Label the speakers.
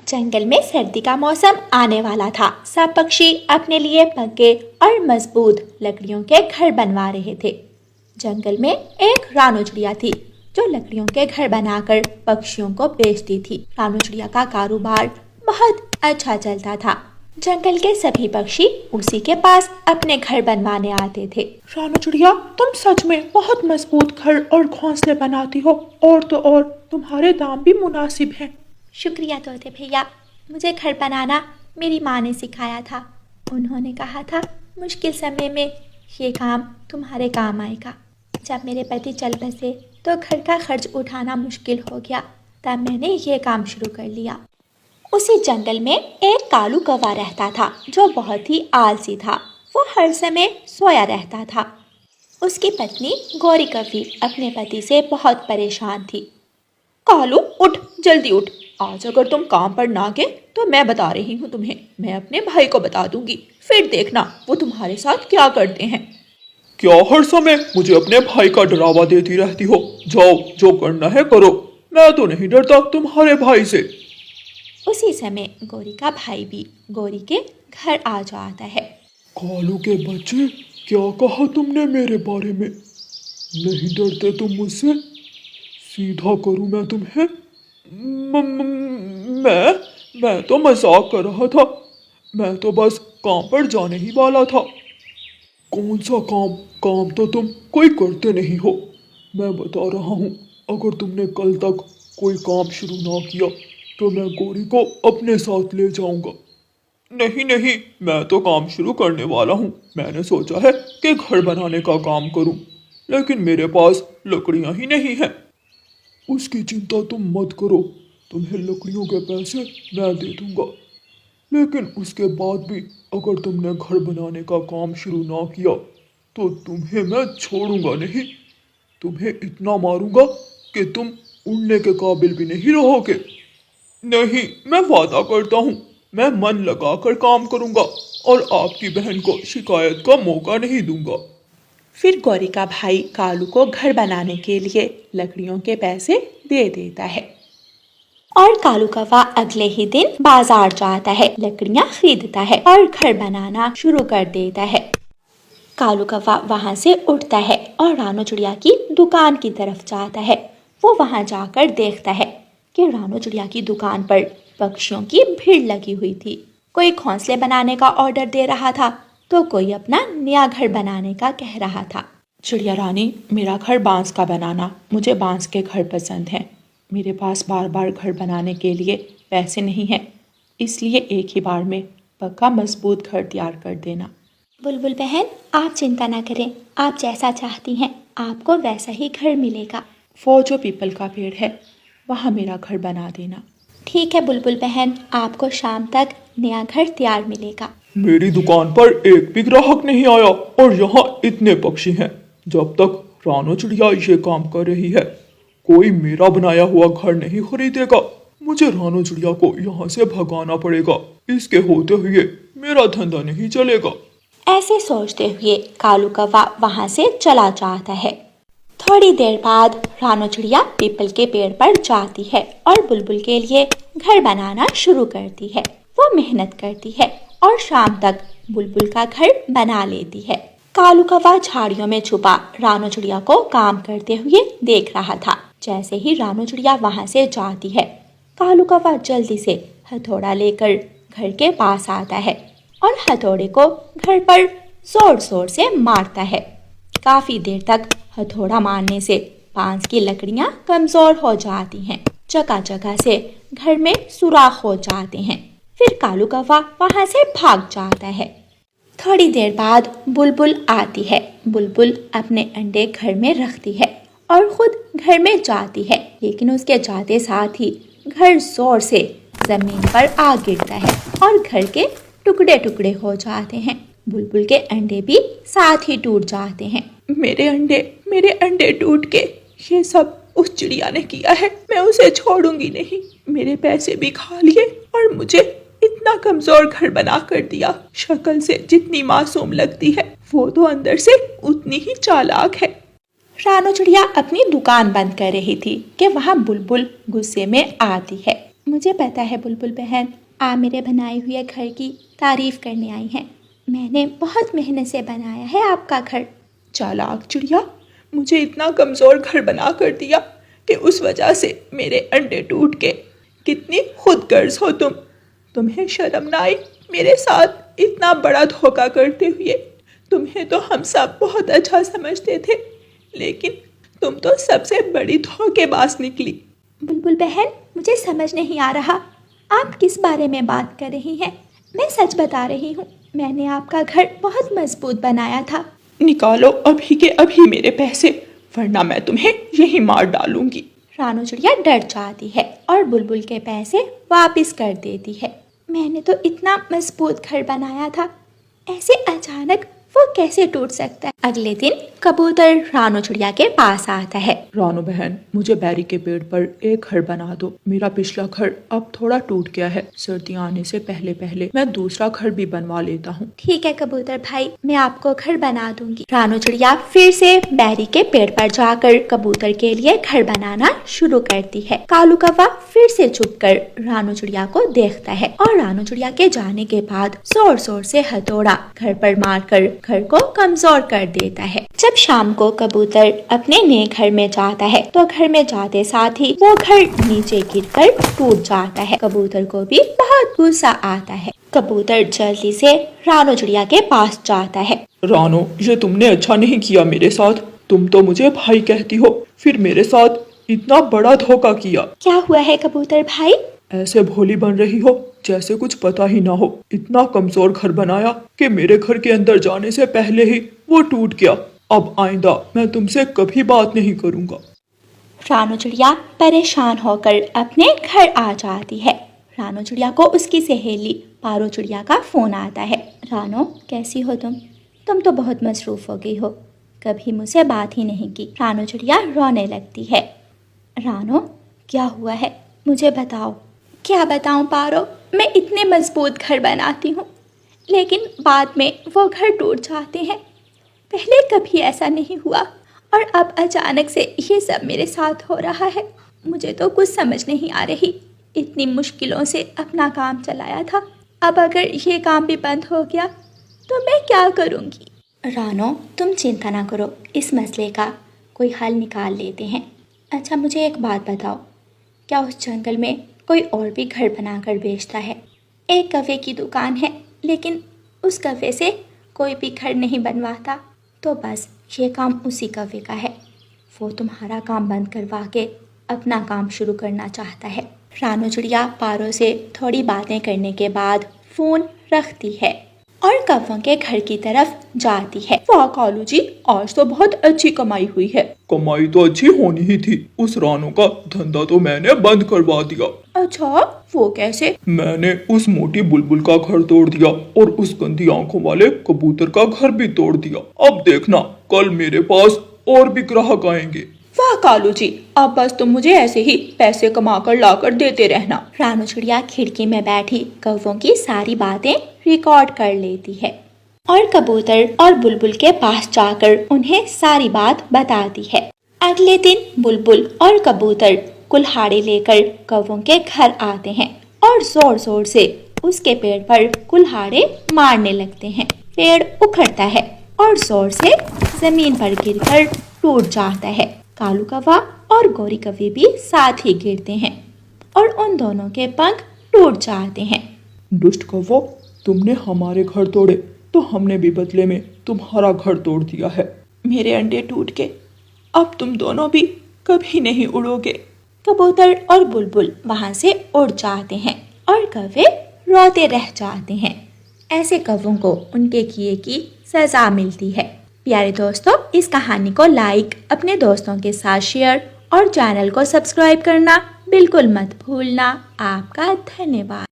Speaker 1: जंगल में सर्दी का मौसम आने वाला था। सब पक्षी अपने लिए पक्के और मजबूत लकड़ियों के घर बनवा रहे थे। जंगल में एक रानो चिड़िया थी जो लकड़ियों के घर बनाकर पक्षियों को बेचती थी। रानो चिड़िया का कारोबार बहुत अच्छा चलता था। जंगल के सभी पक्षी उसी के पास अपने घर बनवाने आते थे।
Speaker 2: रानो चिड़िया, तुम सच में बहुत मजबूत घर और घोंसले बनाती हो, और तो और तुम्हारे दाम भी मुनासिब हैं।
Speaker 1: शुक्रिया तोते भैया, मुझे घर बनाना मेरी माँ ने सिखाया था। उन्होंने कहा था मुश्किल समय में ये काम तुम्हारे काम आएगा। जब मेरे पति चल बसे तो घर का खर्च उठाना मुश्किल हो गया, तब मैंने ये काम शुरू कर लिया। उसी जंगल में एक कालू कौवा रहता था जो बहुत ही आलसी था। वो हर समय सोया रहता था। उसकी पत्नी गौरी कौवी अपने पति से बहुत परेशान थी।
Speaker 2: कालू, उठ, जल्दी उठ। आज अगर तुम काम पर ना गए तो मैं बता रही हूँ तुम्हें। मैं अपने भाई को बता दूंगी, फिर देखना वो तुम्हारे साथ क्या करते हैं। क्या हर समय मुझे अपने भाई का डरावा देती रहती हो? जाओ, जो करना है करो। मैं तो नहीं डरता तुम्हारे भाई से।
Speaker 1: उसी समय गौरी का भाई भी गौरी के घर आ जाता है।
Speaker 2: कालू के बच्चे, क्या कहा तुमने मेरे बारे में? नहीं डरते तुम मुझसे? सीधा करूं मैं तुम्हें? मैं तो मजाक कर रहा था। मैं तो बस काम पर जाने ही वाला था। कौन सा काम? काम तो तुम कोई करते नहीं हो। मैं बता रहा हूँ, अगर तुमने कल तक कोई काम शुरू ना किया तो मैं गौरी को अपने साथ ले जाऊंगा। नहीं नहीं, मैं तो काम शुरू करने वाला हूँ। मैंने सोचा है कि घर बनाने का काम करूँ, लेकिन मेरे पास लकड़ियाँ ही नहीं हैं। उसकी चिंता तुम मत करो, तुम्हें लकड़ियों के पैसे मैं दे दूंगा। लेकिन उसके बाद भी अगर तुमने घर बनाने का काम शुरू ना किया तो तुम्हें मैं छोड़ूंगा नहीं। तुम्हें इतना मारूंगा कि तुम उड़ने के काबिल भी नहीं रहोगे। नहीं, मैं वादा करता हूँ, मैं मन लगाकर काम करूंगा और आपकी बहन को शिकायत का मौका नहीं दूंगा।
Speaker 3: फिर गौरी का भाई कालू को घर बनाने के लिए लकड़ियों के पैसे दे देता है।
Speaker 1: और कालू कौवा अगले ही दिन बाजार जाता है, लकड़ियां खरीदता है और घर बनाना शुरू कर देता है। कालू कौवा वहां से उठता है और रानो चिड़िया की दुकान की तरफ जाता है। वो वहां जाकर देखता है कि रानो चिड़िया की दुकान पर पक्षियों की भीड़ लगी हुई थी। कोई घोंसले बनाने का ऑर्डर दे रहा था तो कोई अपना नया घर बनाने का कह रहा था।
Speaker 3: चिड़िया रानी, मेरा घर बांस का बनाना। मुझे बांस के घर पसंद हैं। मेरे पास बार बार घर बनाने के लिए पैसे नहीं हैं, इसलिए एक ही बार में पक्का मजबूत घर तैयार कर देना।
Speaker 1: बुलबुल बहन, आप चिंता ना करें, आप जैसा चाहती हैं आपको वैसा ही घर मिलेगा।
Speaker 3: वो जो पीपल का पेड़ है वहाँ मेरा घर बना देना।
Speaker 1: ठीक है बुलबुल बहन, आपको शाम तक नया घर तैयार मिलेगा।
Speaker 2: मेरी दुकान पर एक भी ग्राहक नहीं आया और यहाँ इतने पक्षी हैं। जब तक रानो चिड़िया ये काम कर रही है कोई मेरा बनाया हुआ घर नहीं खरीदेगा। मुझे रानो चिड़िया को यहाँ से भगाना पड़ेगा। इसके होते हुए मेरा धंधा नहीं चलेगा।
Speaker 1: ऐसे सोचते हुए कालू कौवा वहां से चला जाता है। थोड़ी देर बाद रानो चिड़िया पीपल के पेड़ पर जाती है और बुलबुल के लिए घर बनाना शुरू करती है। वो मेहनत करती है और शाम तक बुलबुल का घर बना लेती है। कालू कौवा झाड़ियों में छुपा रानो चिड़िया को काम करते हुए देख रहा था। जैसे ही रानो चिड़िया वहां से जाती है, कालू कौवा जल्दी से हथौड़ा लेकर घर के पास आता है और हथौड़े को घर पर जोर जोर से मारता है। काफी देर तक हथौड़ा मारने से बांस की लकड़ियां कमजोर हो जाती हैं। जगह जगह से घर में सुराख हो जाते हैं। फिर कालू कौवा वहां से भाग जाता है। थोड़ी देर बाद बुलबुल आती है। बुलबुल अपने अंडे घर में रखती है और खुद घर में जाती है, लेकिन उसके जाते साथ ही घर जोर से जमीन पर आ गिरता है और घर के टुकड़े टुकड़े हो जाते हैं। बुलबुल के अंडे भी साथ ही टूट जाते हैं।
Speaker 3: मेरे अंडे टूट के ये सब उस चिड़िया ने किया है। मैं उसे छोड़ूंगी नहीं। मेरे पैसे भी खा लिए और मुझे इतना कमजोर घर बना कर दिया। शक्ल से जितनी मासूम लगती है वो तो अंदर से उतनी ही चालाक है।
Speaker 1: रानो चिड़िया अपनी दुकान बंद कर रही थी कि वहाँ बुलबुल गुस्से में आती है। मुझे पता है बुलबुल बहन, आप मेरे बनाए हुए घर की तारीफ करने आई हैं। मैंने बहुत मेहनत से बनाया है आपका घर।
Speaker 3: चालाक चिड़िया, मुझे इतना कमज़ोर घर बना कर दिया कि उस वजह से मेरे अंडे टूट गए। कितनी खुदगर्ज हो तुम। तुम्हें शर्म ना आई मेरे साथ इतना बड़ा धोखा करते हुए? तुम्हें तो हम सब बहुत अच्छा समझते थे, लेकिन तुम तो सबसे बड़ी धोखेबाज निकली।
Speaker 1: बुलबुल बहन, मुझे समझ नहीं आ रहा आप किस बारे में बात कर रही हैं। मैं सच बता रही हूँ, मैंने आपका घर बहुत मजबूत बनाया था।
Speaker 3: निकालो अभी के अभी मेरे पैसे, वरना मैं तुम्हें यही मार डालूंगी।
Speaker 1: रानू चिड़िया डर जाती है और बुलबुल के पैसे वापस कर देती है। मैंने तो इतना मजबूत घर बनाया था, ऐसे अचानक वो कैसे टूट सकता है। अगले दिन कबूतर रानू चिड़िया के पास आता है।
Speaker 3: रानू बहन, मुझे बैरी के पेड़ पर एक घर बना दो। मेरा पिछला घर अब थोड़ा टूट गया है। सर्दियाँ आने से पहले पहले मैं दूसरा घर भी बनवा लेता हूँ।
Speaker 1: ठीक है कबूतर भाई, मैं आपको घर बना दूंगी। रानू चिड़िया फिर से बैरी के पेड़ पर जाकर कबूतर के लिए घर बनाना शुरू करती है। कालू कौवा फिर से छुपकर रानू चिड़िया को देखता है और रानू चिड़िया के जाने के बाद जोर जोर से हथौड़ा घर पर मारकर घर को कमजोर कर देता है। जब शाम को कबूतर अपने नए घर में जाता है तो घर में जाते साथ ही वो घर नीचे गिरकर टूट जाता है। कबूतर को भी बहुत गुस्सा आता है। कबूतर जल्दी से रानू चिड़िया के पास जाता है।
Speaker 3: रानू, ये तुमने अच्छा नहीं किया मेरे साथ। तुम तो मुझे भाई कहती हो, फिर मेरे साथ इतना बड़ा धोखा किया।
Speaker 1: क्या हुआ है कबूतर भाई?
Speaker 3: ऐसे भोली बन रही हो जैसे कुछ पता ही ना हो। इतना कमजोर घर बनाया कि मेरे घर के अंदर जाने से पहले ही वो टूट गया। अब आइंदा मैं तुमसे कभी बात नहीं करूंगा।
Speaker 1: रानू चिड़िया परेशान होकर अपने घर आ जाती है। रानू चिड़िया को उसकी सहेली पारो चिड़िया का फोन आता है। रानू, कैसी हो तुम? तुम तो बहुत मसरूफ हो गई हो, कभी मुझसे बात ही नहीं की। रानू चिड़िया रोने लगती है। रानू, क्या हुआ है, मुझे बताओ। क्या बताऊं पारो, मैं इतने मजबूत घर बनाती हूँ लेकिन बाद में वो घर टूट जाते हैं। पहले कभी ऐसा नहीं हुआ और अब अचानक से ये सब मेरे साथ हो रहा है। मुझे तो कुछ समझ नहीं आ रही। इतनी मुश्किलों से अपना काम चलाया था, अब अगर ये काम भी बंद हो गया तो मैं क्या करूँगी? रानो, तुम चिंता ना करो, इस मसले का कोई हल निकाल लेते हैं। अच्छा, मुझे एक बात बताओ, क्या उस जंगल में कोई और भी घर बनाकर बेचता है? एक कौवे की दुकान है लेकिन उस कौवे से कोई भी घर नहीं बनवाता, तो बस ये काम उसी कौवे का है। वो तुम्हारा काम बंद करवा के अपना काम शुरू करना चाहता है। रानू चिड़िया पारो से थोड़ी बातें करने के बाद फोन रखती है और कौवों के घर की तरफ जाती है।
Speaker 3: वाह कालू जी, आज तो बहुत अच्छी कमाई हुई है।
Speaker 2: कमाई तो अच्छी होनी ही थी। उस रानू का धंधा तो मैंने बंद करवा दिया।
Speaker 3: अच्छा, वो कैसे?
Speaker 2: मैंने उस मोटी बुलबुल का घर तोड़ दिया और उस गंदी आंखों वाले कबूतर का घर भी तोड़ दिया। अब देखना, कल मेरे पास और भी ग्राहक आएंगे।
Speaker 3: वाह कालू जी, अब बस तुम मुझे ऐसे ही पैसे कमा कर लाकर देते रहना।
Speaker 1: रानू चिड़िया खिड़की में बैठी कौवों की सारी बातें रिकॉर्ड कर लेती है और कबूतर और बुलबुल के पास जाकर उन्हें सारी बात बताती है। अगले दिन बुलबुल और कबूतर कुल्हाड़ी लेकर कौवों के घर आते हैं और जोर जोर से उसके पेड़ पर कुल्हाड़े मारने लगते हैं। पेड़ उखड़ता है और जोर से जमीन पर गिरकर टूट जाता है। कालू कौवा और गोरी कौवे भी साथ ही गिरते हैं और उन दोनों के पंख टूट जाते हैं।
Speaker 2: दुष्ट कौवा, तुमने हमारे घर तोड़े तो हमने भी बदले में तुम्हारा घर तोड़ दिया है।
Speaker 3: मेरे अंडे टूट गए, अब तुम दोनों भी कभी नहीं उड़ोगे।
Speaker 1: कबूतर और बुलबुल वहां से उड़ जाते हैं और कौवे रोते रह जाते हैं। ऐसे कौवों को उनके किए की सजा मिलती है। प्यारे दोस्तों, इस कहानी को लाइक, अपने दोस्तों के साथ शेयर और चैनल को सब्सक्राइब करना बिल्कुल मत भूलना। आपका धन्यवाद।